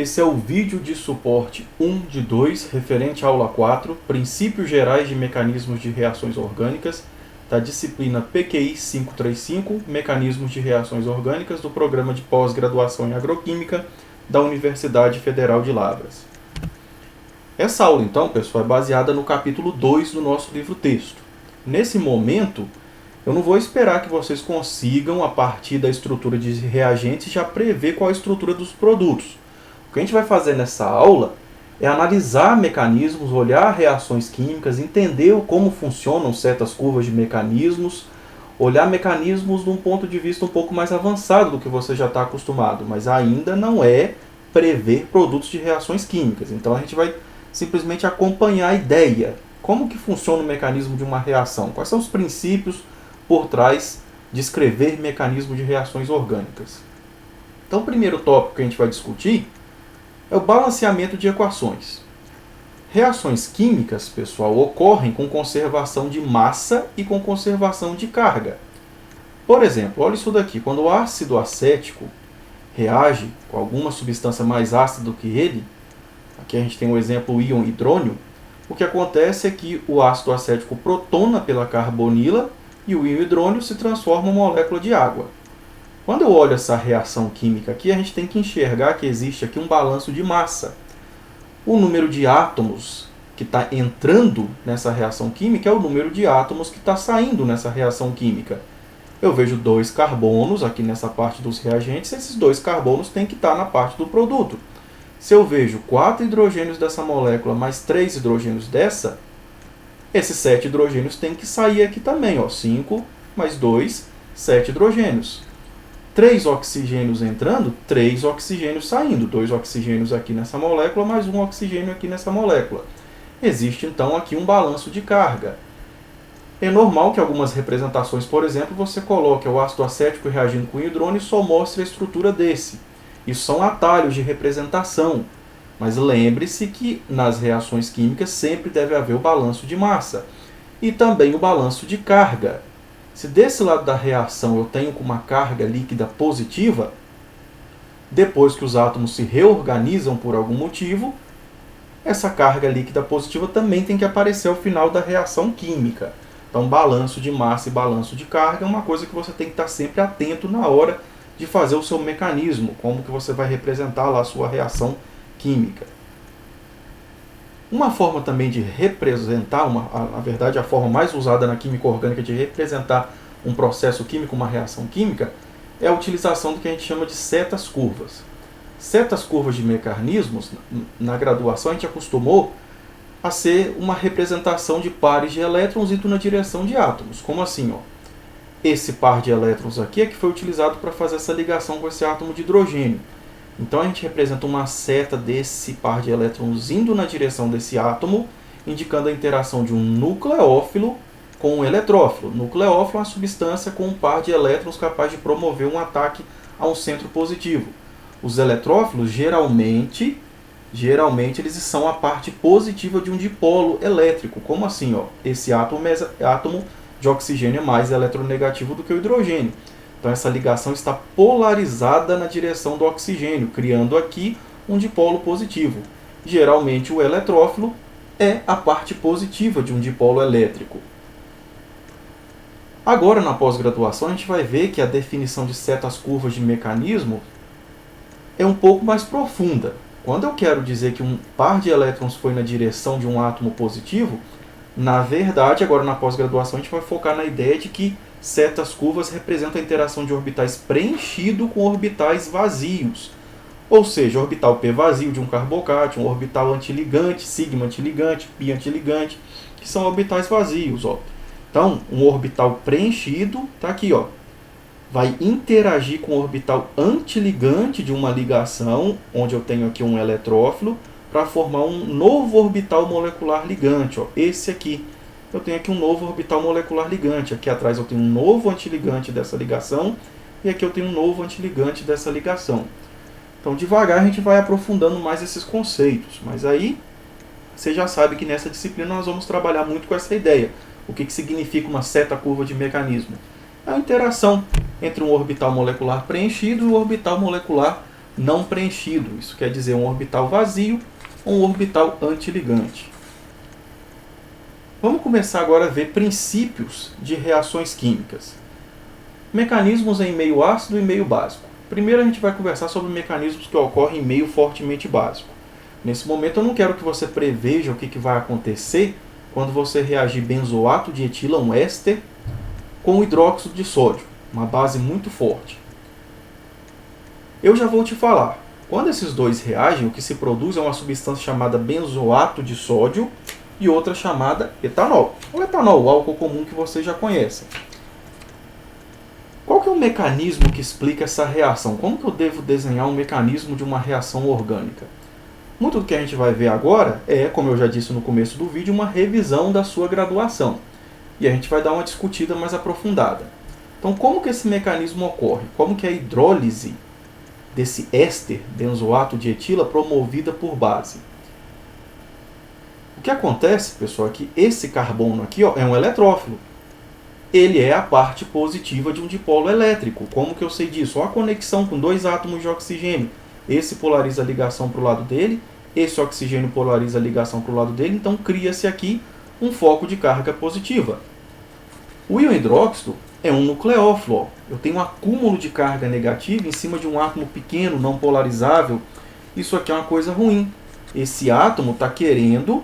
Esse é o vídeo de suporte 1 de 2, referente à aula 4, Princípios Gerais de Mecanismos de Reações Orgânicas, da disciplina PQI 535, Mecanismos de Reações Orgânicas, do Programa de Pós-Graduação em Agroquímica da Universidade Federal de Lavras. Essa aula, então, pessoal, é baseada no capítulo 2 do nosso livro-texto. Nesse momento, eu não vou esperar que vocês consigam, a partir da estrutura de reagentes, já prever qual é a estrutura dos produtos. O que a gente vai fazer nessa aula é analisar mecanismos, olhar reações químicas, entender como funcionam certas curvas de mecanismos, olhar mecanismos de um ponto de vista um pouco mais avançado do que você já está acostumado, mas ainda não é prever produtos de reações químicas. Então a gente vai simplesmente acompanhar a ideia. Como que funciona o mecanismo de uma reação? Quais são os princípios por trás de escrever mecanismo de reações orgânicas? Então o primeiro tópico que a gente vai discutir é o balanceamento de equações. Reações químicas, pessoal, ocorrem com conservação de massa e com conservação de carga. Por exemplo, olha isso daqui. Quando o ácido acético reage com alguma substância mais ácida do que ele, aqui a gente tem o exemplo íon hidrônio, o que acontece é que o ácido acético protona pela carbonila e o íon hidrônio se transforma em molécula de água. Quando eu olho essa reação química aqui, a gente tem que enxergar que existe aqui um balanço de massa. O número de átomos que está entrando nessa reação química é o número de átomos que está saindo nessa reação química. Eu vejo 2 carbonos aqui nessa parte dos reagentes, esses 2 carbonos têm que estar na parte do produto. Se eu vejo 4 hidrogênios dessa molécula mais 3 hidrogênios dessa, esses 7 hidrogênios têm que sair aqui também. 5 mais 2, 7 hidrogênios. 3 oxigênios entrando, 3 oxigênios saindo. 2 oxigênios aqui nessa molécula, mais 1 oxigênio aqui nessa molécula. Existe, então, aqui um balanço de carga. É normal que algumas representações, por exemplo, você coloque o ácido acético reagindo com o hidrônio e só mostre a estrutura desse. Isso são atalhos de representação. Mas lembre-se que nas reações químicas sempre deve haver o balanço de massa. E também o balanço de carga. Se desse lado da reação eu tenho uma carga líquida positiva, depois que os átomos se reorganizam por algum motivo, essa carga líquida positiva também tem que aparecer ao final da reação química. Então, balanço de massa e balanço de carga é uma coisa que você tem que estar sempre atento na hora de fazer o seu mecanismo, como que você vai representar lá a sua reação química. Uma forma também de representar, na verdade a forma mais usada na química orgânica de representar um processo químico, uma reação química, é a utilização do que a gente chama de setas curvas. Setas curvas de mecanismos, na graduação a gente acostumou a ser uma representação de pares de elétrons indo na direção de átomos. Como assim? Esse par de elétrons aqui é que foi utilizado para fazer essa ligação com esse átomo de hidrogênio. Então a gente representa uma seta desse par de elétrons indo na direção desse átomo, indicando a interação de um nucleófilo com um eletrófilo. Nucleófilo é uma substância com um par de elétrons capaz de promover um ataque a um centro positivo. Os eletrófilos, geralmente eles são a parte positiva de um dipolo elétrico. Como assim? Esse átomo é átomo de oxigênio é mais eletronegativo do que o hidrogênio. Então essa ligação está polarizada na direção do oxigênio, criando aqui um dipolo positivo. Geralmente o eletrófilo é a parte positiva de um dipolo elétrico. Agora na pós-graduação a gente vai ver que a definição de setas curvas de mecanismo é um pouco mais profunda. Quando eu quero dizer que um par de elétrons foi na direção de um átomo positivo, na verdade, agora na pós-graduação, a gente vai focar na ideia de que setas curvas representam a interação de orbitais preenchido com orbitais vazios. Ou seja, orbital P vazio de um carbocátion, orbital antiligante, sigma antiligante, pi antiligante, que são orbitais vazios. Então, um orbital preenchido está aqui. Vai interagir com o orbital antiligante de uma ligação, onde eu tenho aqui um eletrófilo, para formar um novo orbital molecular ligante. Esse aqui. Eu tenho aqui um novo orbital molecular ligante. Aqui atrás eu tenho um novo antiligante dessa ligação. E aqui eu tenho um novo antiligante dessa ligação. Então, devagar a gente vai aprofundando mais esses conceitos. Mas aí, você já sabe que nessa disciplina nós vamos trabalhar muito com essa ideia. O que significa uma seta curva de mecanismo? É a interação entre um orbital molecular preenchido e um orbital molecular não preenchido. Isso quer dizer um orbital vazio ou um orbital antiligante. Vamos começar agora a ver princípios de reações químicas. Mecanismos em meio ácido e meio básico. Primeiro a gente vai conversar sobre mecanismos que ocorrem em meio fortemente básico. Nesse momento eu não quero que você preveja o que vai acontecer quando você reagir benzoato de etila, um éster, com hidróxido de sódio, uma base muito forte. Eu já vou te falar. Quando esses dois reagem, o que se produz é uma substância chamada benzoato de sódio e outra chamada etanol. O etanol, o álcool comum que você já conhece. Qual que é o mecanismo que explica essa reação? Como que eu devo desenhar um mecanismo de uma reação orgânica? Muito do que a gente vai ver agora é, como eu já disse no começo do vídeo, uma revisão da sua graduação. E a gente vai dar uma discutida mais aprofundada. Então, como que esse mecanismo ocorre? Como que a hidrólise desse éster benzoato de etila promovida por base? O que acontece, pessoal, é que esse carbono aqui é um eletrófilo. Ele é a parte positiva de um dipolo elétrico. Como que eu sei disso? Olha a conexão com dois átomos de oxigênio. Esse polariza a ligação para o lado dele, esse oxigênio polariza a ligação para o lado dele, então cria-se aqui um foco de carga positiva. O íon hidróxido é um nucleófilo. Eu tenho um acúmulo de carga negativa em cima de um átomo pequeno, não polarizável. Isso aqui é uma coisa ruim. Esse átomo está querendo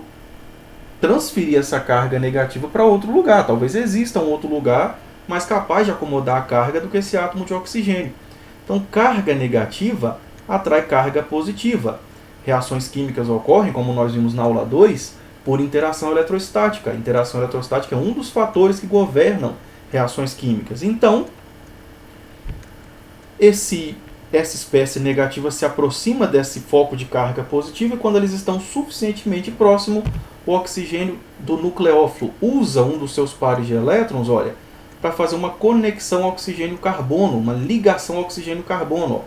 transferir essa carga negativa para outro lugar. Talvez exista um outro lugar mais capaz de acomodar a carga do que esse átomo de oxigênio. Então, carga negativa atrai carga positiva. Reações químicas ocorrem, como nós vimos na aula 2, por interação eletrostática. A interação eletrostática é um dos fatores que governam reações químicas. Então, essa espécie negativa se aproxima desse foco de carga positiva e quando eles estão suficientemente próximos, o oxigênio do nucleófilo usa um dos seus pares de elétrons, olha, para fazer uma conexão oxigênio-carbono, uma ligação oxigênio-carbono.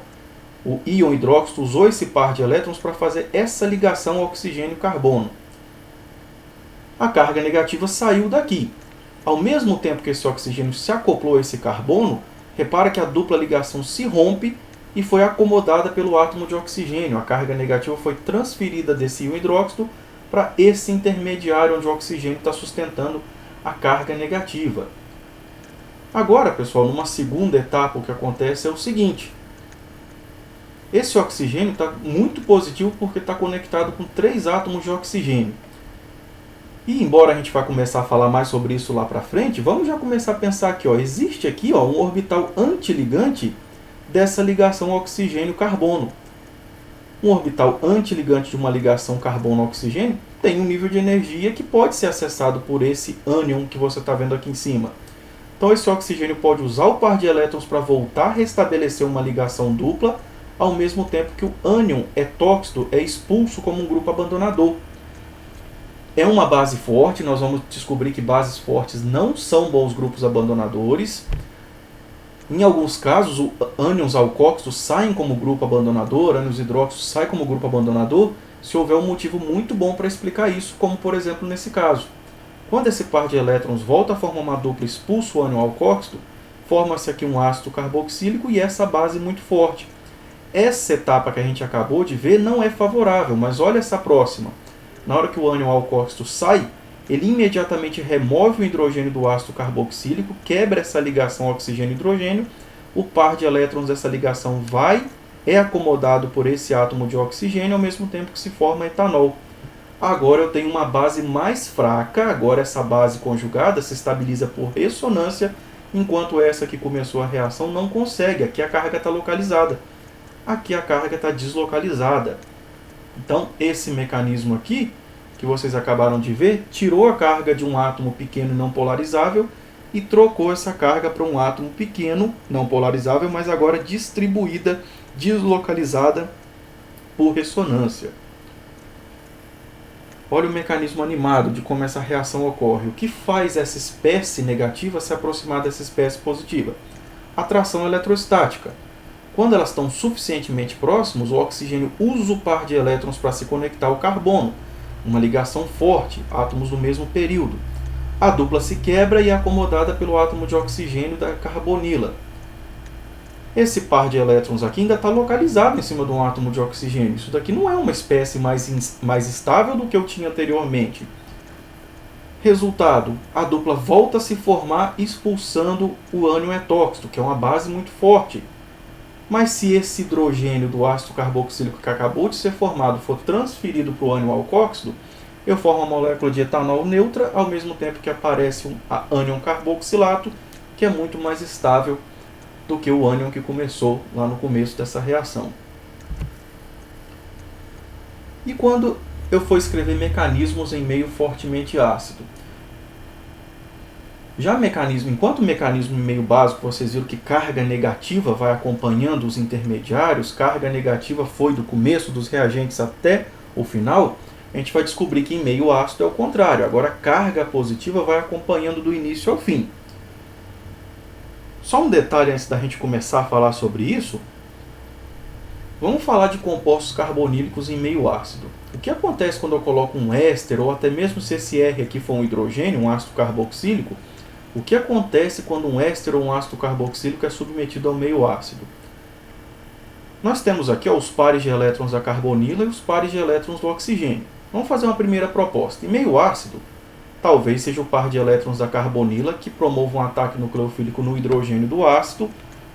O íon hidróxido usou esse par de elétrons para fazer essa ligação oxigênio-carbono. A carga negativa saiu daqui. Ao mesmo tempo que esse oxigênio se acoplou a esse carbono, repara que a dupla ligação se rompe e foi acomodada pelo átomo de oxigênio. A carga negativa foi transferida desse íon hidróxido para esse intermediário onde o oxigênio está sustentando a carga negativa. Agora, pessoal, numa segunda etapa, o que acontece é o seguinte. Esse oxigênio está muito positivo porque está conectado com 3 átomos de oxigênio. E embora a gente vá começar a falar mais sobre isso lá para frente, vamos já começar a pensar aqui. Existe aqui um orbital antiligante dessa ligação oxigênio-carbono. Um orbital antiligante de uma ligação carbono-oxigênio tem um nível de energia que pode ser acessado por esse ânion que você está vendo aqui em cima. Então esse oxigênio pode usar o par de elétrons para voltar a restabelecer uma ligação dupla, ao mesmo tempo que o ânion tóxico é expulso como um grupo abandonador. É uma base forte, nós vamos descobrir que bases fortes não são bons grupos abandonadores. Em alguns casos, os ânions alcóxicos saem como grupo abandonador, ânions hidróxidos saem como grupo abandonador, se houver um motivo muito bom para explicar isso, como por exemplo nesse caso. Quando esse par de elétrons volta a formar uma dupla expulso o ânion alcóxido, forma-se aqui um ácido carboxílico e essa base muito forte. Essa etapa que a gente acabou de ver não é favorável, mas olha essa próxima. Na hora que o ânion alcóxido sai, ele imediatamente remove o hidrogênio do ácido carboxílico, quebra essa ligação oxigênio-hidrogênio, o par de elétrons dessa ligação é acomodado por esse átomo de oxigênio, ao mesmo tempo que se forma etanol. Agora eu tenho uma base mais fraca, agora essa base conjugada se estabiliza por ressonância, enquanto essa que começou a reação não consegue. Aqui a carga está localizada, aqui a carga está deslocalizada. Então esse mecanismo aqui, que vocês acabaram de ver, tirou a carga de um átomo pequeno não polarizável e trocou essa carga para um átomo pequeno não polarizável, mas agora distribuída, deslocalizada por ressonância. Olha o mecanismo animado de como essa reação ocorre. O que faz essa espécie negativa se aproximar dessa espécie positiva? Atração eletrostática. Quando elas estão suficientemente próximas, o oxigênio usa o par de elétrons para se conectar ao carbono. Uma ligação forte, átomos do mesmo período. A dupla se quebra e é acomodada pelo átomo de oxigênio da carbonila. Esse par de elétrons aqui ainda está localizado em cima de um átomo de oxigênio. Isso daqui não é uma espécie mais estável do que eu tinha anteriormente. Resultado, a dupla volta a se formar expulsando o ânion etóxido, que é uma base muito forte. Mas se esse hidrogênio do ácido carboxílico que acabou de ser formado for transferido para o ânion alcóxido, eu formo uma molécula de etanol neutra, ao mesmo tempo que aparece um ânion carboxilato, que é muito mais estável do que o ânion que começou lá no começo dessa reação. E quando eu for escrever mecanismos em meio fortemente ácido? Enquanto mecanismo em meio básico, vocês viram que carga negativa vai acompanhando os intermediários, carga negativa foi do começo dos reagentes até o final, a gente vai descobrir que em meio ácido é o contrário. Agora, carga positiva vai acompanhando do início ao fim. Só um detalhe antes da gente começar a falar sobre isso. Vamos falar de compostos carbonílicos em meio ácido. O que acontece quando eu coloco um éster, ou até mesmo se esse R aqui for um hidrogênio, um ácido carboxílico, o que acontece quando um éster ou um ácido carboxílico é submetido ao meio ácido? Nós temos aqui os pares de elétrons da carbonila e os pares de elétrons do oxigênio. Vamos fazer uma primeira proposta. Em meio ácido, talvez seja o par de elétrons da carbonila que promova um ataque nucleofílico no hidrogênio do ácido,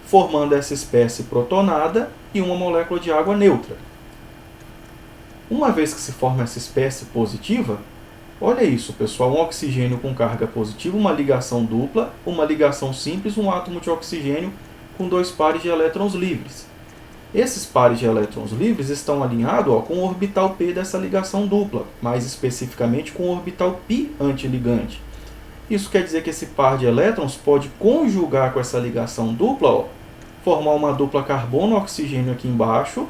formando essa espécie protonada e uma molécula de água neutra. Uma vez que se forma essa espécie positiva, olha isso, pessoal, um oxigênio com carga positiva, uma ligação dupla, uma ligação simples, um átomo de oxigênio com dois pares de elétrons livres. Esses pares de elétrons livres estão alinhados com o orbital p dessa ligação dupla, mais especificamente com o orbital π antiligante. Isso quer dizer que esse par de elétrons pode conjugar com essa ligação dupla, formar uma dupla carbono-oxigênio aqui embaixo,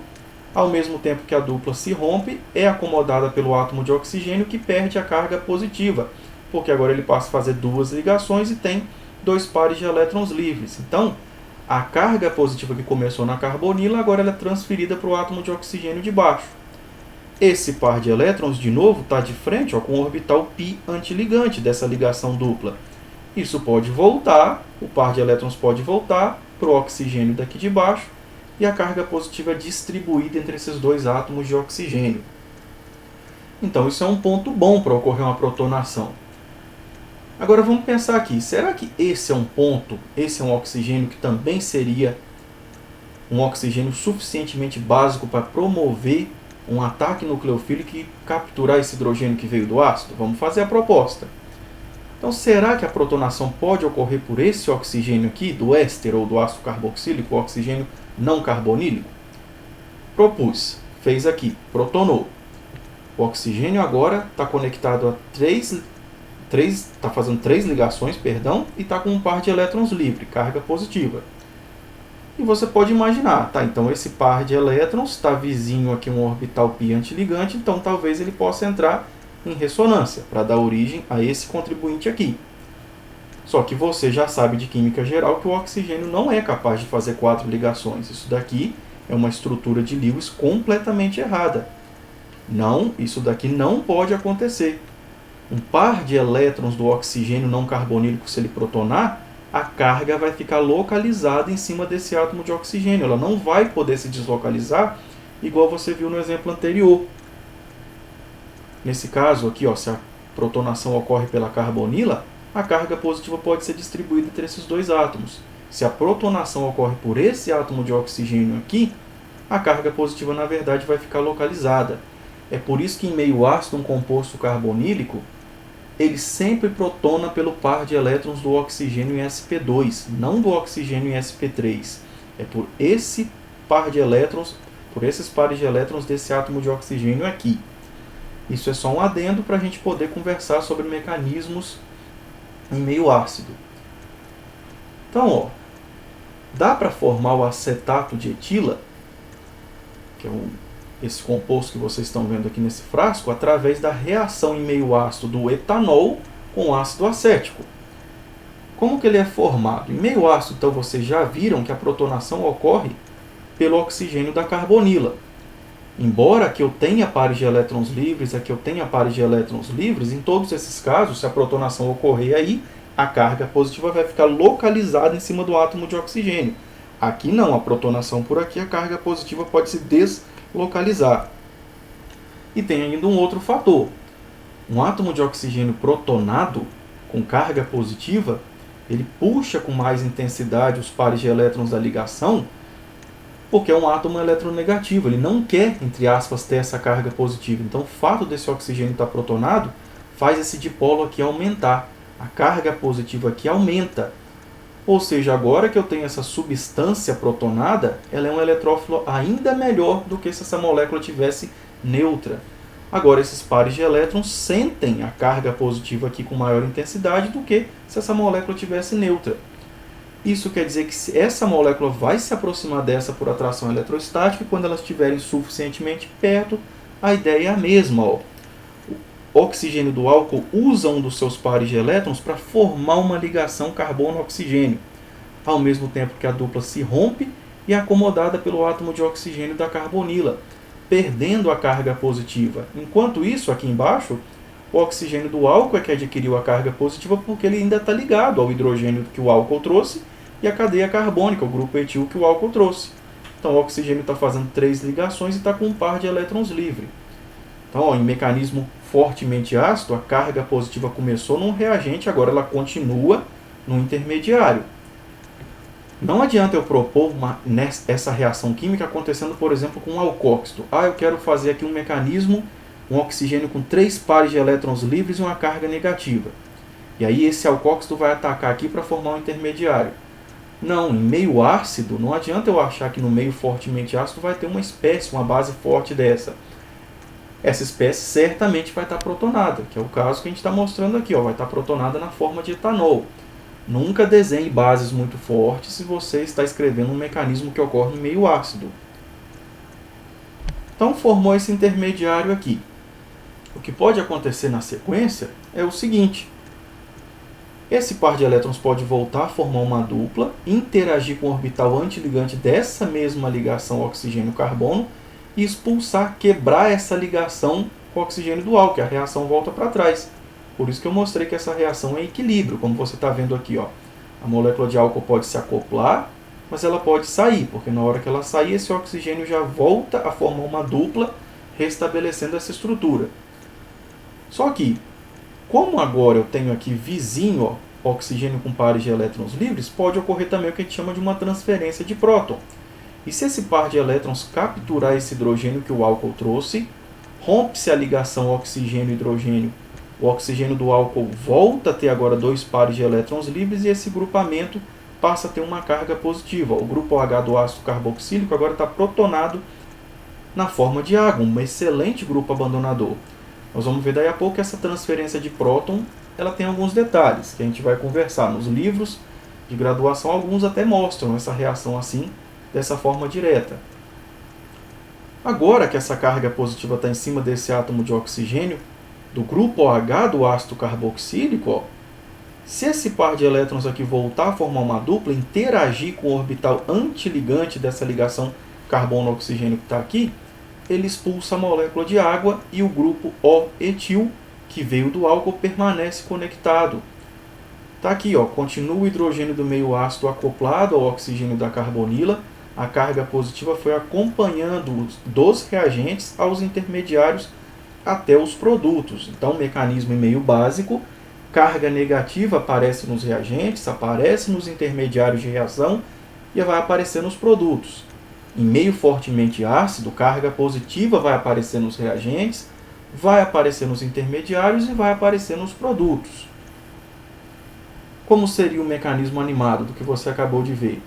ao mesmo tempo que a dupla se rompe, é acomodada pelo átomo de oxigênio que perde a carga positiva, porque agora ele passa a fazer duas ligações e tem dois pares de elétrons livres. Então, a carga positiva que começou na carbonila, agora ela é transferida para o átomo de oxigênio de baixo. Esse par de elétrons, de novo, está de frente com o orbital π antiligante dessa ligação dupla. Isso pode voltar, o par de elétrons pode voltar para o oxigênio daqui de baixo, e a carga positiva é distribuída entre esses dois átomos de oxigênio. Então, isso é um ponto bom para ocorrer uma protonação. Agora vamos pensar aqui, será que esse é um ponto, esse é um oxigênio que também seria um oxigênio suficientemente básico para promover um ataque nucleofílico e capturar esse hidrogênio que veio do ácido? Vamos fazer a proposta. Então, será que a protonação pode ocorrer por esse oxigênio aqui, do éster ou do ácido carboxílico, o oxigênio não carbonílico? Propus, fez aqui, protonou. O oxigênio agora está conectado a está fazendo três ligações, e está com um par de elétrons livre, carga positiva. E você pode imaginar, tá? Então esse par de elétrons está vizinho aqui um orbital π antiligante, então talvez ele possa entrar em ressonância para dar origem a esse contribuinte aqui. Só que você já sabe de química geral que o oxigênio não é capaz de fazer 4 ligações. Isso daqui é uma estrutura de Lewis completamente errada. Não, isso daqui não pode acontecer. Um par de elétrons do oxigênio não carbonílico, se ele protonar, a carga vai ficar localizada em cima desse átomo de oxigênio. Ela não vai poder se deslocalizar, igual você viu no exemplo anterior. Nesse caso aqui, se a protonação ocorre pela carbonila, a carga positiva pode ser distribuída entre esses dois átomos. Se a protonação ocorre por esse átomo de oxigênio aqui, a carga positiva, na verdade, vai ficar localizada. É por isso que em meio ácido, um composto carbonílico, ele sempre protona pelo par de elétrons do oxigênio em sp2, não do oxigênio em sp3. É por esse par de elétrons, por esses pares de elétrons desse átomo de oxigênio aqui. Isso é só um adendo para a gente poder conversar sobre mecanismos em meio ácido. Então, dá para formar o acetato de etila, que é esse composto que vocês estão vendo aqui nesse frasco, através da reação em meio ácido do etanol com ácido acético. Como que ele é formado? Em meio ácido, então, vocês já viram que a protonação ocorre pelo oxigênio da carbonila. Embora aqui eu tenha pares de elétrons livres, aqui eu tenha pares de elétrons livres, em todos esses casos, se a protonação ocorrer aí, a carga positiva vai ficar localizada em cima do átomo de oxigênio. Aqui não, a protonação por aqui, a carga positiva pode se deslocalizar. E tem ainda um outro fator. Um átomo de oxigênio protonado, com carga positiva, ele puxa com mais intensidade os pares de elétrons da ligação, porque é um átomo eletronegativo, ele não quer, entre aspas, ter essa carga positiva. Então, o fato desse oxigênio estar protonado faz esse dipolo aqui aumentar. A carga positiva aqui aumenta. Ou seja, agora que eu tenho essa substância protonada, ela é um eletrófilo ainda melhor do que se essa molécula tivesse neutra. Agora, esses pares de elétrons sentem a carga positiva aqui com maior intensidade do que se essa molécula tivesse neutra. Isso quer dizer que essa molécula vai se aproximar dessa por atração eletrostática e quando elas estiverem suficientemente perto, a ideia é a mesma. Ó. O oxigênio do álcool usa um dos seus pares de elétrons para formar uma ligação carbono-oxigênio, ao mesmo tempo que a dupla se rompe e é acomodada pelo átomo de oxigênio da carbonila, perdendo a carga positiva. Enquanto isso, aqui embaixo, o oxigênio do álcool é que adquiriu a carga positiva porque ele ainda está ligado ao hidrogênio que o álcool trouxe e a cadeia carbônica, o grupo etil que o álcool trouxe. Então o oxigênio está fazendo 3 ligações e está com um par de elétrons livre. Então, ó, em mecanismo fortemente ácido, a carga positiva começou num reagente, agora ela continua no intermediário. Não adianta eu propor essa reação química acontecendo, por exemplo, com um alcóxido. Eu quero fazer aqui um mecanismo, um oxigênio com 3 pares de elétrons livres e uma carga negativa. E aí esse alcóxido vai atacar aqui para formar um intermediário. Não, em meio ácido, não adianta eu achar que no meio fortemente ácido vai ter uma espécie, uma base forte dessa. Essa espécie certamente vai estar protonada, que é o caso que a gente está mostrando aqui, ó, vai estar protonada na forma de etanol. Nunca desenhe bases muito fortes se você está escrevendo um mecanismo que ocorre em meio ácido. Então formou esse intermediário aqui. O que pode acontecer na sequência é o seguinte. Esse par de elétrons pode voltar a formar uma dupla, interagir com o orbital antiligante dessa mesma ligação oxigênio-carbono e expulsar, quebrar essa ligação com o oxigênio do álcool, que a reação volta para trás. Por isso que eu mostrei que essa reação é equilíbrio, como você está vendo aqui. Ó. A molécula de álcool pode se acoplar, mas ela pode sair, porque na hora que ela sair, esse oxigênio já volta a formar uma dupla, restabelecendo essa estrutura. Só que, como agora eu tenho aqui vizinho, ó, oxigênio com pares de elétrons livres, pode ocorrer também o que a gente chama de uma transferência de próton. E se esse par de elétrons capturar esse hidrogênio que o álcool trouxe, rompe-se a ligação oxigênio-hidrogênio. O oxigênio do álcool volta a ter agora 2 pares de elétrons livres e esse grupamento passa a ter uma carga positiva. O grupo OH do ácido carboxílico agora está protonado na forma de água, um excelente grupo abandonador. Nós vamos ver daí a pouco que essa transferência de próton ela tem alguns detalhes que a gente vai conversar. Nos livros de graduação, alguns até mostram essa reação assim, dessa forma direta. Agora que essa carga positiva está em cima desse átomo de oxigênio, do grupo OH do ácido carboxílico, ó, se esse par de elétrons aqui voltar a formar uma dupla, interagir com o orbital antiligante dessa ligação carbono-oxigênio que está aqui, ele expulsa a molécula de água e o grupo O-etil, que veio do álcool, permanece conectado. Está aqui, ó, continua o hidrogênio do meio ácido acoplado ao oxigênio da carbonila, a carga positiva foi acompanhando dos reagentes aos intermediários até os produtos. Então, mecanismo em meio básico, carga negativa aparece nos reagentes, aparece nos intermediários de reação e vai aparecer nos produtos. Em meio fortemente ácido, carga positiva vai aparecer nos reagentes, vai aparecer nos intermediários e vai aparecer nos produtos. Como seria o mecanismo animado do que você acabou de ver?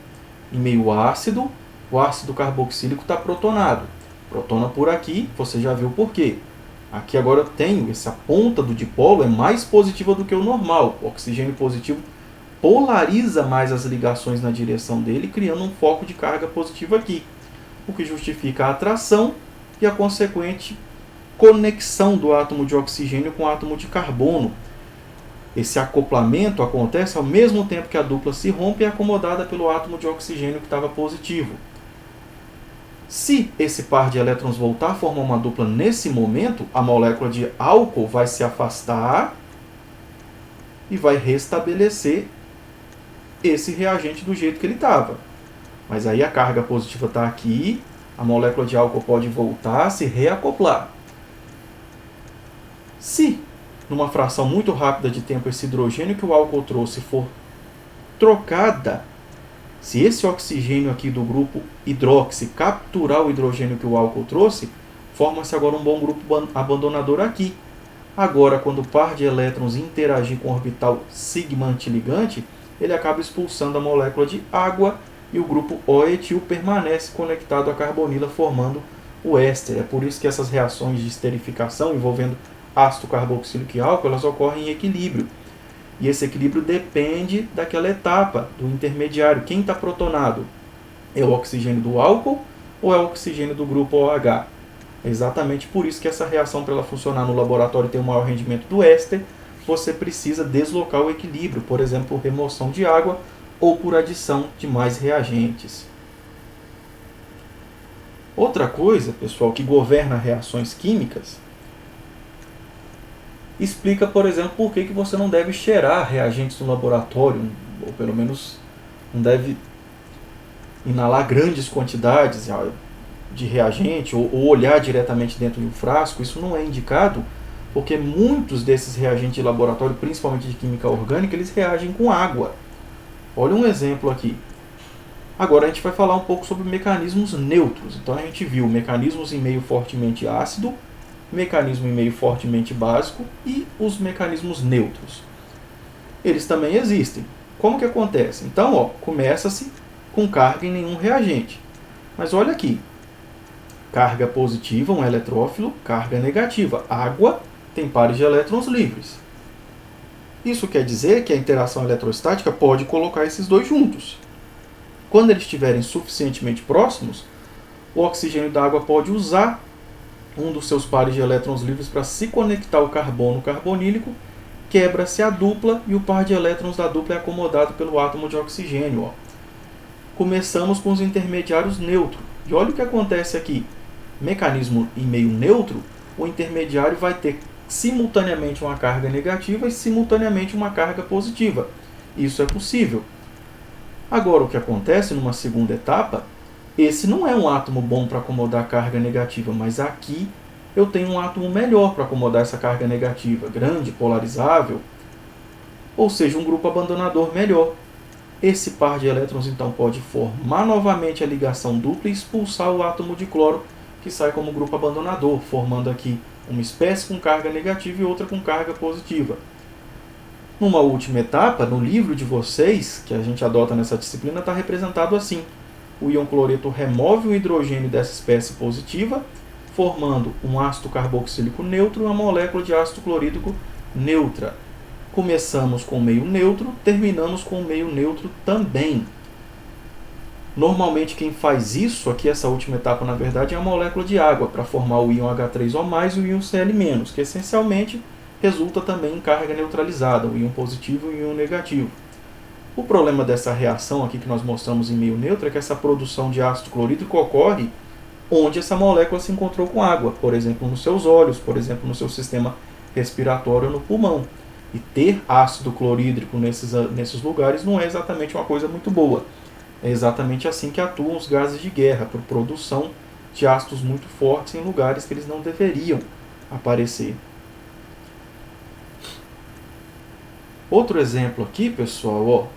Em meio ácido, o ácido carboxílico está protonado. Protona por aqui, você já viu por quê. Aqui agora eu tenho essa ponta do dipolo é mais positiva do que o normal. O oxigênio positivo polariza mais as ligações na direção dele, criando um foco de carga positiva aqui, o que justifica a atração e a consequente conexão do átomo de oxigênio com o átomo de carbono. Esse acoplamento acontece ao mesmo tempo que a dupla se rompe e é acomodada pelo átomo de oxigênio que estava positivo. Se esse par de elétrons voltar a formar uma dupla nesse momento, a molécula de álcool vai se afastar e vai restabelecer esse reagente do jeito que ele estava. Mas aí a carga positiva está aqui, a molécula de álcool pode voltar a se reacoplar. Se, numa fração muito rápida de tempo, esse hidrogênio que o álcool trouxe for trocada, se esse oxigênio aqui do grupo hidróxi capturar o hidrogênio que o álcool trouxe, forma-se agora um bom grupo abandonador aqui. Agora, quando o par de elétrons interagir com o orbital sigma antiligante, ele acaba expulsando a molécula de água e o grupo O-etil permanece conectado à carbonila, formando o éster. É por isso que essas reações de esterificação envolvendo ácido carboxílico e álcool, elas ocorrem em equilíbrio. E esse equilíbrio depende daquela etapa, do intermediário. Quem está protonado? É o oxigênio do álcool ou é o oxigênio do grupo OH? É exatamente por isso que essa reação, para ela funcionar no laboratório e ter um maior rendimento do éster, você precisa deslocar o equilíbrio, por exemplo, por remoção de água ou por adição de mais reagentes. Outra coisa, pessoal, que governa reações químicas, explica, por exemplo, por que você não deve cheirar reagentes no laboratório, ou pelo menos não deve inalar grandes quantidades de reagente, ou olhar diretamente dentro de um frasco. Isso não é indicado, porque muitos desses reagentes de laboratório, principalmente de química orgânica, eles reagem com água. Olha um exemplo aqui. Agora a gente vai falar um pouco sobre mecanismos neutros. Então a gente viu mecanismos em meio fortemente ácido, mecanismo em meio fortemente básico e os mecanismos neutros. Eles também existem. Como que acontece? Então, começa-se com carga em nenhum reagente. Mas olha aqui. Carga positiva, um eletrófilo, carga negativa. Água tem pares de elétrons livres. Isso quer dizer que a interação eletrostática pode colocar esses dois juntos. Quando eles estiverem suficientemente próximos, o oxigênio da água pode usar um dos seus pares de elétrons livres para se conectar ao carbono carbonílico, quebra-se a dupla e o par de elétrons da dupla é acomodado pelo átomo de oxigênio. Começamos com os intermediários neutros. E olha o que acontece aqui. Mecanismo em meio neutro, o intermediário vai ter simultaneamente uma carga negativa e simultaneamente uma carga positiva. Isso é possível. Agora, o que acontece numa segunda etapa, esse não é um átomo bom para acomodar a carga negativa, mas aqui eu tenho um átomo melhor para acomodar essa carga negativa, grande, polarizável, ou seja, um grupo abandonador melhor. Esse par de elétrons então pode formar novamente a ligação dupla e expulsar o átomo de cloro, que sai como grupo abandonador, formando aqui uma espécie com carga negativa e outra com carga positiva. Numa última etapa, no livro de vocês, que a gente adota nessa disciplina, está representado assim. O íon cloreto remove o hidrogênio dessa espécie positiva, formando um ácido carboxílico neutro e uma molécula de ácido clorídrico neutra. Começamos com o meio neutro, terminamos com o meio neutro também. Normalmente quem faz isso, aqui essa última etapa na verdade, é a molécula de água, para formar o íon H3O+, e o íon Cl-, que essencialmente resulta também em carga neutralizada, o íon positivo e o íon negativo. O problema dessa reação aqui que nós mostramos em meio neutro é que essa produção de ácido clorídrico ocorre onde essa molécula se encontrou com água, por exemplo, nos seus olhos, por exemplo, no seu sistema respiratório ou no pulmão. E ter ácido clorídrico nesses lugares não é exatamente uma coisa muito boa. É exatamente assim que atuam os gases de guerra, por produção de ácidos muito fortes em lugares que eles não deveriam aparecer. Outro exemplo aqui, pessoal,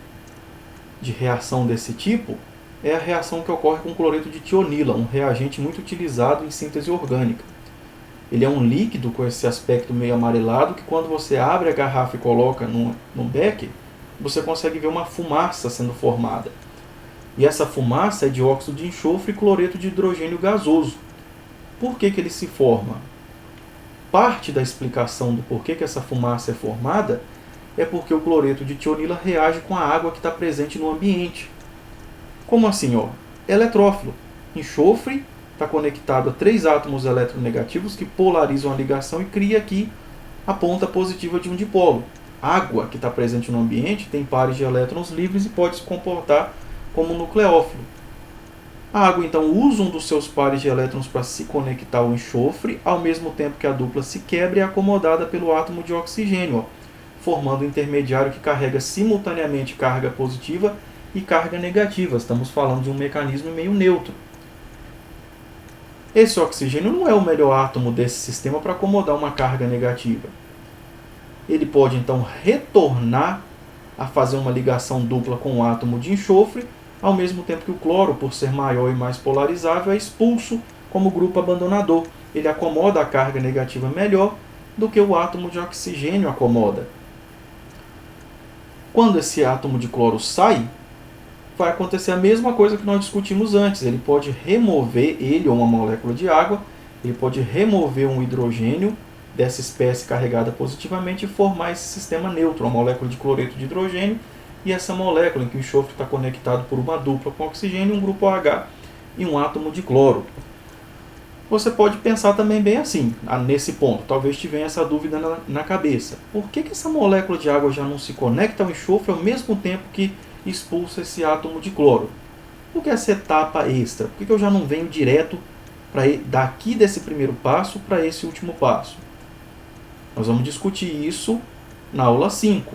de reação desse tipo, é a reação que ocorre com cloreto de tionila, um reagente muito utilizado em síntese orgânica. Ele é um líquido com esse aspecto meio amarelado que quando você abre a garrafa e coloca num becker, você consegue ver uma fumaça sendo formada. E essa fumaça é dióxido de enxofre e cloreto de hidrogênio gasoso. Por que ele se forma? Parte da explicação do porquê que essa fumaça é formada é porque o cloreto de tionila reage com a água que está presente no ambiente. Como assim? Eletrófilo. Enxofre está conectado a 3 átomos eletronegativos que polarizam a ligação e cria aqui a ponta positiva de um dipolo. Água, que está presente no ambiente, tem pares de elétrons livres e pode se comportar como nucleófilo. A água, então, usa um dos seus pares de elétrons para se conectar ao enxofre, ao mesmo tempo que a dupla se quebra e é acomodada pelo átomo de oxigênio, formando um intermediário que carrega simultaneamente carga positiva e carga negativa. Estamos falando de um mecanismo meio neutro. Esse oxigênio não é o melhor átomo desse sistema para acomodar uma carga negativa. Ele pode então retornar a fazer uma ligação dupla com o átomo de enxofre, ao mesmo tempo que o cloro, por ser maior e mais polarizável, é expulso como grupo abandonador. Ele acomoda a carga negativa melhor do que o átomo de oxigênio acomoda. Quando esse átomo de cloro sai, vai acontecer a mesma coisa que nós discutimos antes. Ele pode remover, ele ou uma molécula de água, ele pode remover um hidrogênio dessa espécie carregada positivamente e formar esse sistema neutro, uma molécula de cloreto de hidrogênio, e essa molécula em que o enxofre está conectado por uma dupla com oxigênio, um grupo OH e um átomo de cloro. Você pode pensar também bem assim, nesse ponto, talvez te venha essa dúvida na cabeça. Por que essa molécula de água já não se conecta ao enxofre ao mesmo tempo que expulsa esse átomo de cloro? Por que essa etapa extra? Por que eu já não venho direto daqui desse primeiro passo para esse último passo? Nós vamos discutir isso na aula 5.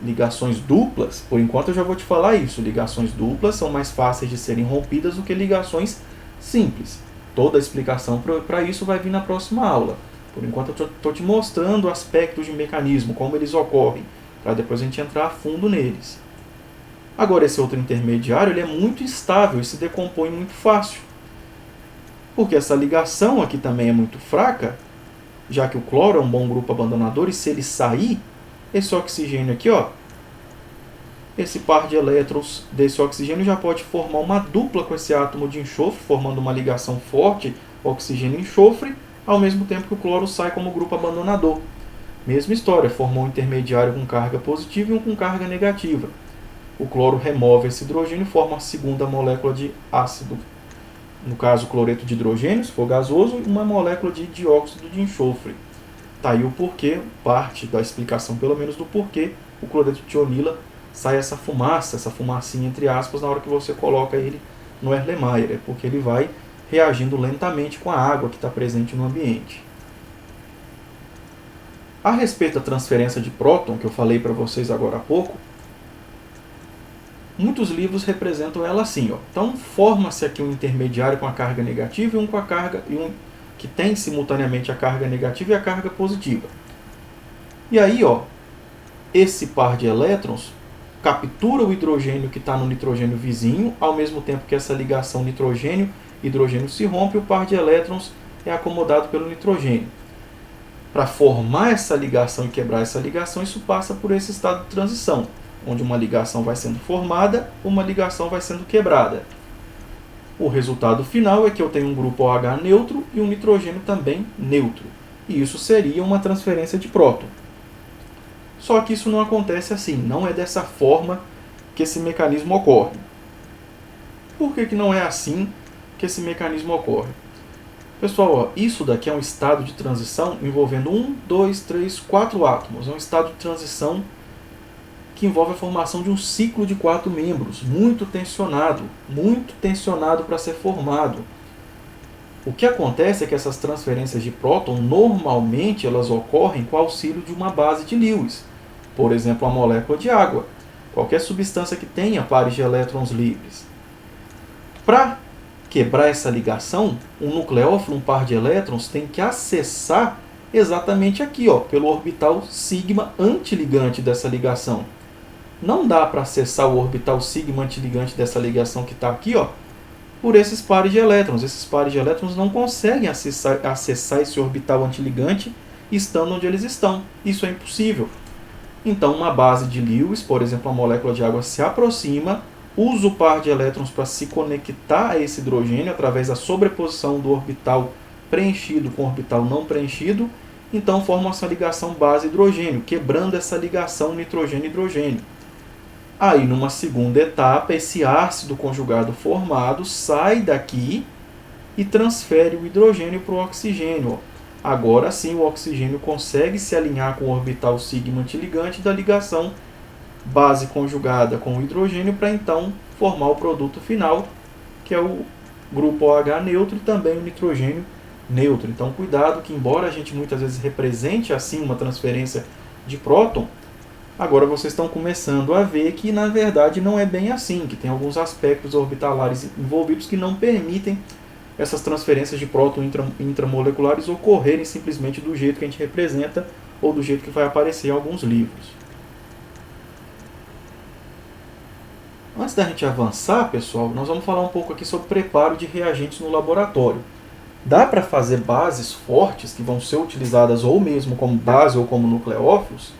Ligações duplas, por enquanto eu já vou te falar isso. Ligações duplas são mais fáceis de serem rompidas do que ligações simples. Toda a explicação para isso vai vir na próxima aula. Por enquanto eu estou te mostrando aspectos de mecanismo, como eles ocorrem, para depois a gente entrar a fundo neles. Agora, esse outro intermediário ele é muito instável e se decompõe muito fácil. Porque essa ligação aqui também é muito fraca, já que o cloro é um bom grupo abandonador, e se ele sair, esse oxigênio aqui, ó, esse par de elétrons desse oxigênio já pode formar uma dupla com esse átomo de enxofre, formando uma ligação forte, oxigênio e enxofre, ao mesmo tempo que o cloro sai como grupo abandonador. Mesma história, formou um intermediário com carga positiva e um com carga negativa. O cloro remove esse hidrogênio e forma a segunda molécula de ácido, no caso cloreto de hidrogênio, se for gasoso, e uma molécula de dióxido de enxofre. Tá aí o porquê, parte da explicação pelo menos do porquê o cloreto de tionila sai essa fumaça, essa fumacinha entre aspas, na hora que você coloca ele no Erlenmeyer. É porque ele vai reagindo lentamente com a água que está presente no ambiente. A respeito da transferência de próton, que eu falei para vocês agora há pouco, muitos livros representam ela assim, ó. Então forma-se aqui um intermediário com a carga negativa e um com a carga que tem simultaneamente a carga negativa e a carga positiva. E aí, ó, esse par de elétrons captura o hidrogênio que está no nitrogênio vizinho, ao mesmo tempo que essa ligação nitrogênio-hidrogênio se rompe, o par de elétrons é acomodado pelo nitrogênio. Para formar essa ligação e quebrar essa ligação, isso passa por esse estado de transição, onde uma ligação vai sendo formada, uma ligação vai sendo quebrada. O resultado final é que eu tenho um grupo OH neutro e um nitrogênio também neutro. E isso seria uma transferência de próton. Só que isso não acontece assim, não é dessa forma que esse mecanismo ocorre. Por que não é assim que esse mecanismo ocorre? Pessoal, ó, isso daqui é um estado de transição envolvendo 1, 2, 3, 4 átomos. É um estado de transição que envolve a formação de um ciclo de 4 membros, muito tensionado para ser formado. O que acontece é que essas transferências de próton, normalmente, elas ocorrem com o auxílio de uma base de Lewis. Por exemplo, a molécula de água, qualquer substância que tenha pares de elétrons livres. Para quebrar essa ligação, um nucleófilo, um par de elétrons, tem que acessar exatamente aqui, ó, pelo orbital sigma antiligante dessa ligação. Não dá para acessar o orbital sigma antiligante dessa ligação que está aqui, ó, por esses pares de elétrons. Esses pares de elétrons não conseguem acessar esse orbital antiligante estando onde eles estão. Isso é impossível. Então, uma base de Lewis, por exemplo, a molécula de água, se aproxima, usa o par de elétrons para se conectar a esse hidrogênio através da sobreposição do orbital preenchido com o orbital não preenchido. Então, forma essa ligação base-hidrogênio, quebrando essa ligação nitrogênio-hidrogênio. Aí, numa segunda etapa, esse ácido conjugado formado sai daqui e transfere o hidrogênio para o oxigênio. Agora sim, o oxigênio consegue se alinhar com o orbital sigma antiligante da ligação base conjugada com o hidrogênio para então formar o produto final, que é o grupo OH neutro e também o nitrogênio neutro. Então, cuidado que, embora a gente muitas vezes represente assim uma transferência de próton, Agora vocês estão começando a ver que na verdade não é bem assim, que tem alguns aspectos orbitalares envolvidos que não permitem essas transferências de próton intramoleculares ocorrerem simplesmente do jeito que a gente representa ou do jeito que vai aparecer em alguns livros. Antes da gente avançar, pessoal, nós vamos falar um pouco aqui sobre preparo de reagentes no laboratório. Dá para fazer bases fortes que vão ser utilizadas ou mesmo como base ou como nucleófilos,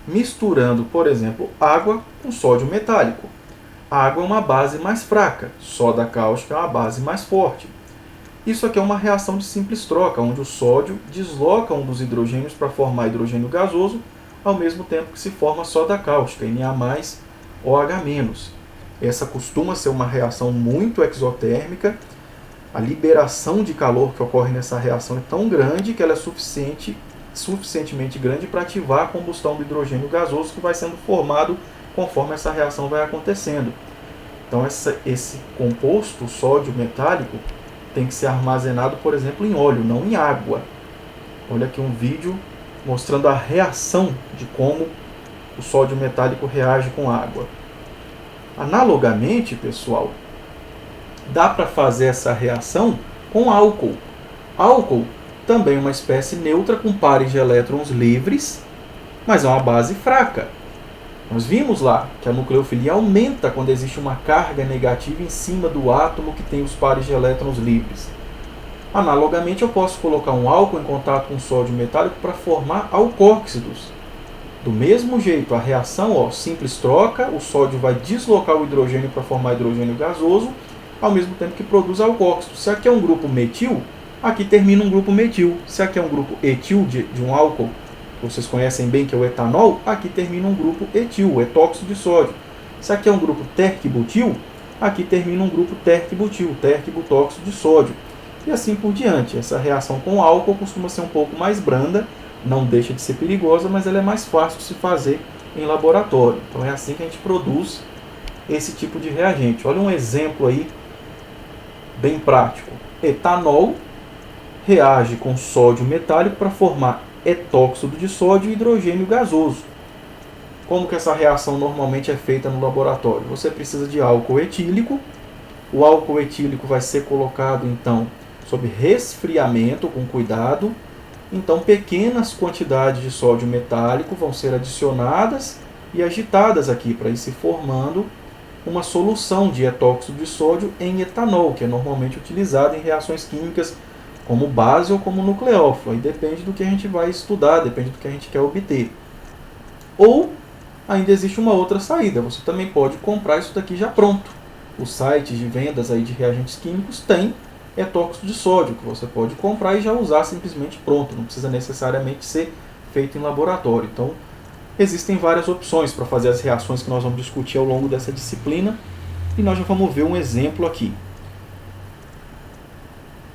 misturando, por exemplo, água com sódio metálico. A água é uma base mais fraca, soda cáustica é uma base mais forte. Isso aqui é uma reação de simples troca, onde o sódio desloca um dos hidrogênios para formar hidrogênio gasoso, ao mesmo tempo que se forma soda cáustica, Na+OH-. Essa costuma ser uma reação muito exotérmica. A liberação de calor que ocorre nessa reação é tão grande que ela é suficientemente grande para ativar a combustão do hidrogênio gasoso que vai sendo formado conforme essa reação vai acontecendo. Então esse composto, sódio metálico, tem que ser armazenado, por exemplo, em óleo, não em água. Olha aqui um vídeo mostrando a reação de como o sódio metálico reage com água. Analogamente, pessoal, dá para fazer essa reação com álcool. Álcool também é uma espécie neutra com pares de elétrons livres, mas é uma base fraca. Nós vimos lá que a nucleofilia aumenta quando existe uma carga negativa em cima do átomo que tem os pares de elétrons livres. Analogamente, eu posso colocar um álcool em contato com sódio metálico para formar alcóxidos. Do mesmo jeito, a reação, simples troca, o sódio vai deslocar o hidrogênio para formar hidrogênio gasoso, ao mesmo tempo que produz alcóxido. Se aqui é um grupo metil, aqui termina um grupo metil. Se aqui é um grupo etil de um álcool, vocês conhecem bem que é o etanol, aqui termina um grupo etil, o etóxido de sódio. Se aqui é um grupo terc-butil, aqui termina um grupo terc-butil, terc-butóxido de sódio. E assim por diante. Essa reação com álcool costuma ser um pouco mais branda, não deixa de ser perigosa, mas ela é mais fácil de se fazer em laboratório. Então é assim que a gente produz esse tipo de reagente. Olha um exemplo aí bem prático. Etanol reage com sódio metálico para formar etóxido de sódio e hidrogênio gasoso. Como que essa reação normalmente é feita no laboratório? Você precisa de álcool etílico. O álcool etílico vai ser colocado então sob resfriamento com cuidado. Então pequenas quantidades de sódio metálico vão ser adicionadas e agitadas aqui para ir se formando uma solução de etóxido de sódio em etanol, que é normalmente utilizado em reações químicas como base ou como nucleófilo. Aí depende do que a gente vai estudar, depende do que a gente quer obter. Ou ainda existe uma outra saída, você também pode comprar isso daqui já pronto. Os sites de vendas aí de reagentes químicos têm etóxido de sódio, que você pode comprar e já usar simplesmente pronto, não precisa necessariamente ser feito em laboratório. Então, existem várias opções para fazer as reações que nós vamos discutir ao longo dessa disciplina, e nós já vamos ver um exemplo aqui.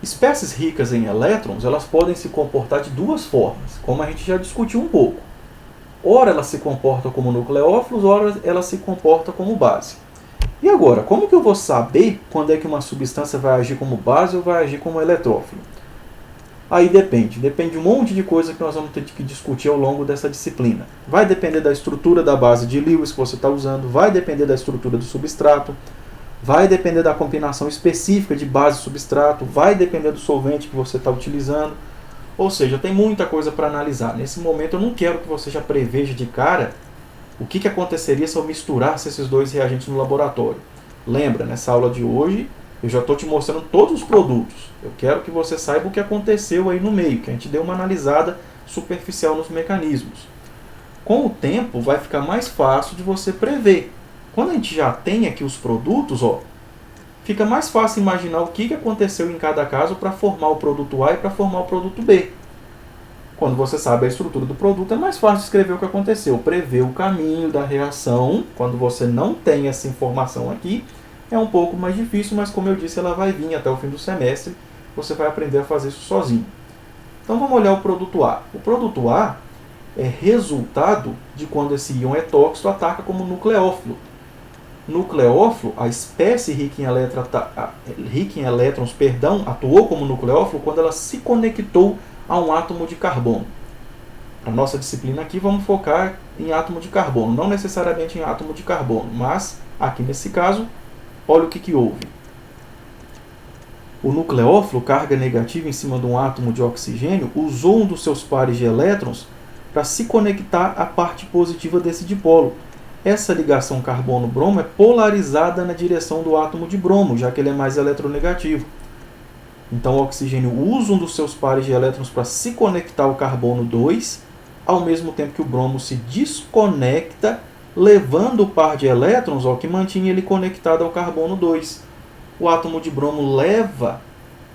Espécies ricas em elétrons, elas podem se comportar de duas formas, como a gente já discutiu um pouco. Ora ela se comporta como nucleófilos, ora ela se comporta como base. E agora, como que eu vou saber quando é que uma substância vai agir como base ou vai agir como eletrófilo? Aí depende de um monte de coisa que nós vamos ter que discutir ao longo dessa disciplina. Vai depender da estrutura da base de Lewis que você está usando, vai depender da estrutura do substrato, vai depender da combinação específica de base e substrato, vai depender do solvente que você está utilizando. Ou seja, tem muita coisa para analisar. Nesse momento eu não quero que você já preveja de cara o que aconteceria se eu misturasse esses dois reagentes no laboratório. Lembra, nessa aula de hoje, eu já estou te mostrando todos os produtos. Eu quero que você saiba o que aconteceu aí no meio, que a gente deu uma analisada superficial nos mecanismos. Com o tempo, vai ficar mais fácil de você prever. Quando a gente já tem aqui os produtos, fica mais fácil imaginar o que aconteceu em cada caso para formar o produto A e para formar o produto B. Quando você sabe a estrutura do produto, é mais fácil escrever o que aconteceu. Prever o caminho da reação, quando você não tem essa informação aqui, é um pouco mais difícil, mas como eu disse, ela vai vir até o fim do semestre. Você vai aprender a fazer isso sozinho. Então vamos olhar o produto A. O produto A é resultado de quando esse íon etóxido ataca como nucleófilo. Nucleófilo, a espécie rica em elétrons, atuou como nucleófilo quando ela se conectou a um átomo de carbono. Para a nossa disciplina aqui, vamos focar em átomo de carbono, não necessariamente em átomo de carbono, mas aqui nesse caso, olha o que houve. O nucleófilo, carga negativa em cima de um átomo de oxigênio, usou um dos seus pares de elétrons para se conectar à parte positiva desse dipolo. Essa ligação carbono-bromo é polarizada na direção do átomo de bromo, já que ele é mais eletronegativo. Então, o oxigênio usa um dos seus pares de elétrons para se conectar ao carbono 2, ao mesmo tempo que o bromo se desconecta, levando o par de elétrons que mantinha ele conectado ao carbono 2. O átomo de bromo leva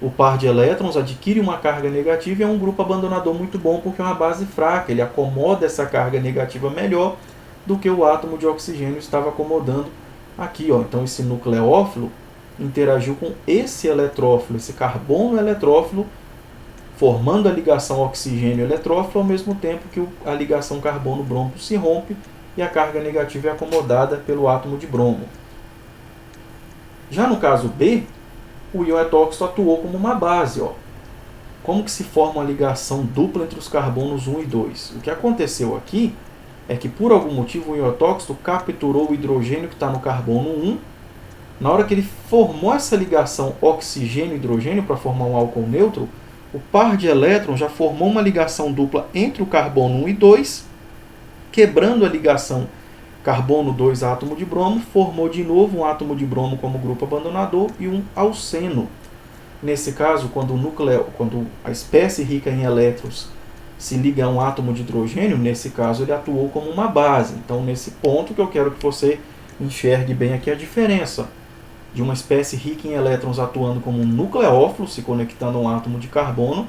o par de elétrons, adquire uma carga negativa e é um grupo abandonador muito bom porque é uma base fraca, ele acomoda essa carga negativa melhor do que o átomo de oxigênio estava acomodando aqui. Então, esse nucleófilo interagiu com esse eletrófilo, esse carbono eletrófilo, formando a ligação oxigênio-eletrófilo, ao mesmo tempo que a ligação carbono-bromo se rompe e a carga negativa é acomodada pelo átomo de bromo. Já no caso B, o íon etóxico atuou como uma base. Como que se forma uma ligação dupla entre os carbonos 1 e 2? O que aconteceu aqui é que, por algum motivo, o íon etóxico capturou o hidrogênio que está no carbono 1. Na hora que ele formou essa ligação oxigênio-hidrogênio para formar um álcool neutro, o par de elétrons já formou uma ligação dupla entre o carbono 1 e 2, quebrando a ligação carbono 2 átomo de bromo, formou de novo um átomo de bromo como grupo abandonador e um alceno. Nesse caso, quando a espécie rica em elétrons se liga a um átomo de hidrogênio, nesse caso ele atuou como uma base. Então, nesse ponto que eu quero que você enxergue bem aqui a diferença de uma espécie rica em elétrons atuando como um nucleófilo, se conectando a um átomo de carbono,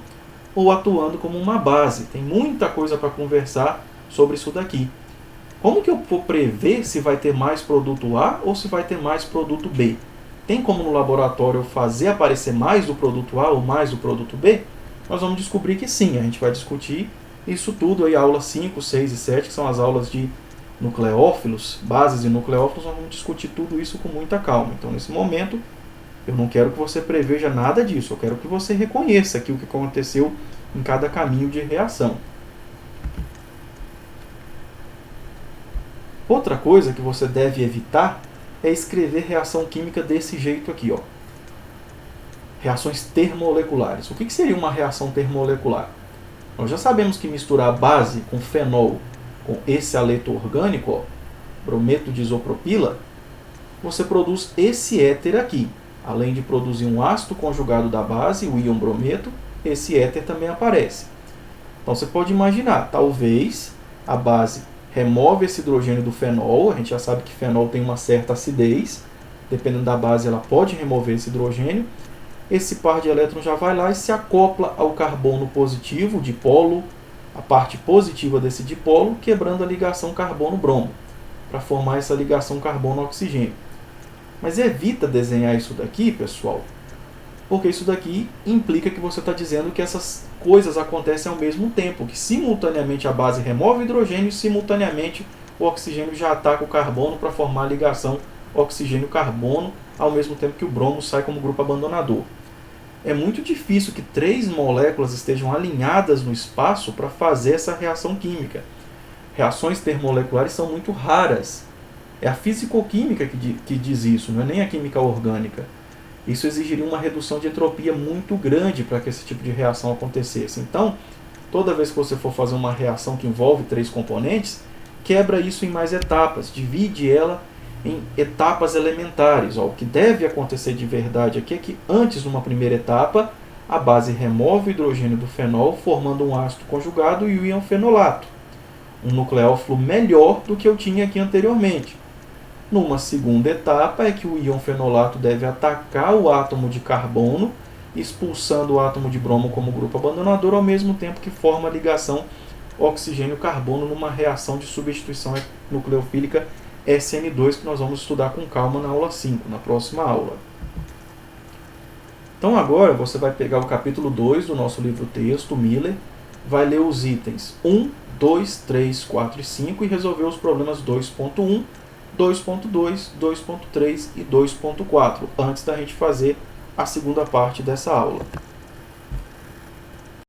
ou atuando como uma base. Tem muita coisa para conversar sobre isso daqui. Como que eu vou prever se vai ter mais produto A ou se vai ter mais produto B? Tem como no laboratório eu fazer aparecer mais do produto A ou mais do produto B? Nós vamos descobrir que sim, a gente vai discutir isso tudo aí, aulas 5, 6 e 7, que são as aulas de nucleófilos, bases de nucleófilos, nós vamos discutir tudo isso com muita calma. Então, nesse momento, eu não quero que você preveja nada disso, eu quero que você reconheça aqui o que aconteceu em cada caminho de reação. Outra coisa que você deve evitar é escrever reação química desse jeito aqui. Reações termomoleculares. O que seria uma reação termomolecular? Nós já sabemos que misturar base com fenol com esse haleto orgânico, brometo de isopropila, você produz esse éter aqui. Além de produzir um ácido conjugado da base, o íon brometo, esse éter também aparece. Então você pode imaginar, talvez a base remove esse hidrogênio do fenol, a gente já sabe que fenol tem uma certa acidez, dependendo da base ela pode remover esse hidrogênio, esse par de elétrons já vai lá e se acopla ao carbono positivo, o dipolo, a parte positiva desse dipolo, quebrando a ligação carbono-bromo, para formar essa ligação carbono-oxigênio. Mas evita desenhar isso daqui, pessoal, porque isso daqui implica que você está dizendo que essas coisas acontecem ao mesmo tempo, que simultaneamente a base remove o hidrogênio e simultaneamente o oxigênio já ataca o carbono para formar a ligação oxigênio-carbono, ao mesmo tempo que o bromo sai como grupo abandonador. É muito difícil que 3 moléculas estejam alinhadas no espaço para fazer essa reação química. Reações termomoleculares são muito raras. É a fisicoquímica que diz isso, não é nem a química orgânica. Isso exigiria uma redução de entropia muito grande para que esse tipo de reação acontecesse. Então, toda vez que você for fazer uma reação que envolve 3 componentes, quebra isso em mais etapas, divide ela em etapas elementares. O que deve acontecer de verdade aqui é que antes, numa primeira etapa, a base remove o hidrogênio do fenol, formando um ácido conjugado e o íon fenolato. Um nucleófilo melhor do que eu tinha aqui anteriormente. Numa segunda etapa é que o íon fenolato deve atacar o átomo de carbono, expulsando o átomo de bromo como grupo abandonador, ao mesmo tempo que forma a ligação oxigênio-carbono numa reação de substituição nucleofílica SN2, que nós vamos estudar com calma na aula 5, na próxima aula. Então agora você vai pegar o capítulo 2 do nosso livro-texto, Miller, vai ler os itens 1, 2, 3, 4 e 5 e resolver os problemas 2.1, 2.2, 2.3 e 2.4, antes da gente fazer a segunda parte dessa aula.